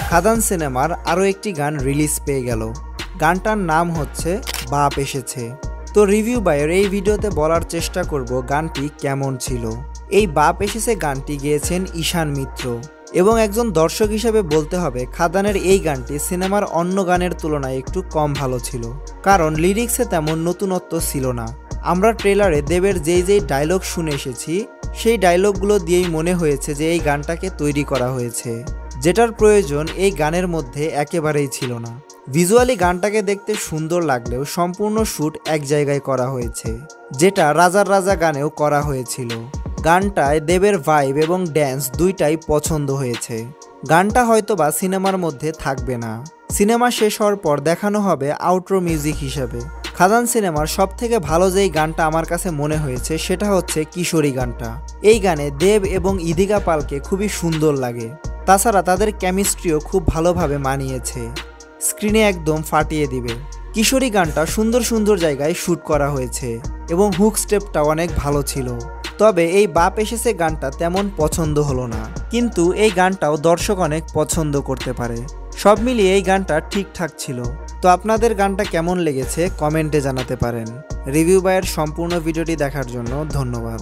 খাদান সিনেমার আরও একটি গান রিলিজ পেয়ে গেল। গানটার নাম হচ্ছে বাপ এসেছে। তো রিভিউ বাইয়ের এই ভিডিওতে বলার চেষ্টা করব গানটি কেমন ছিল। এই বাপ এসেছে গানটি গেয়েছেন ঈশান মিত্র এবং একজন দর্শক হিসেবে বলতে হবে খাদানের এই গানটি সিনেমার অন্য গানের তুলনায় একটু কম ভালো ছিল, কারণ লিরিক্সে তেমন নতুনত্ব ছিল না। আমরা ট্রেলারে দেবের যেই ডায়লগ শুনে এসেছি সেই ডায়লগগুলো দিয়েই মনে হয়েছে যে এই গানটাকে তৈরি করা হয়েছে, যেটার প্রয়োজন এই গানের মধ্যে একেবারেই ছিল না। ভিজুয়ালি গানটাকে দেখতে সুন্দর লাগলেও সম্পূর্ণ শ্যুট এক জায়গায় করা হয়েছে, যেটা রাজার রাজা গানেও করা হয়েছিল। গানটায় দেবের ভাইব এবং ড্যান্স দুইটাই পছন্দ হয়েছে। গানটা হয়তোবা সিনেমার মধ্যে থাকবে না, সিনেমা শেষ হওয়ার পর দেখানো হবে আউটরো মিউজিক হিসাবে। খাদান সিনেমার সব থেকে ভালো যেই গানটা আমার কাছে মনে হয়েছে সেটা হচ্ছে কিশোরী গানটা। এই গানে দেব এবং ইদিকা পালকে খুবই সুন্দর লাগে, তাছাড়া তাদের কেমিস্ট্রিও খুব ভালোভাবে মানিয়েছে, স্ক্রিনে একদম ফাটিয়ে দিবে। কিশোরী গানটা সুন্দর সুন্দর জায়গায় শ্যুট করা হয়েছে এবং হুক স্টেপটা অনেক ভালো ছিল। তবে এই বাপ এসেছে গানটা তেমন পছন্দ হলো না, কিন্তু এই গানটাও দর্শক অনেক পছন্দ করতে পারে। সব মিলিয়ে এই গানটা ঠিকঠাক ছিল। তো আপনাদের গানটা কেমন লেগেছে কমেন্টে জানাতে পারেন। রিভিউ বাইয়ের সম্পূর্ণ ভিডিওটি দেখার জন্য ধন্যবাদ।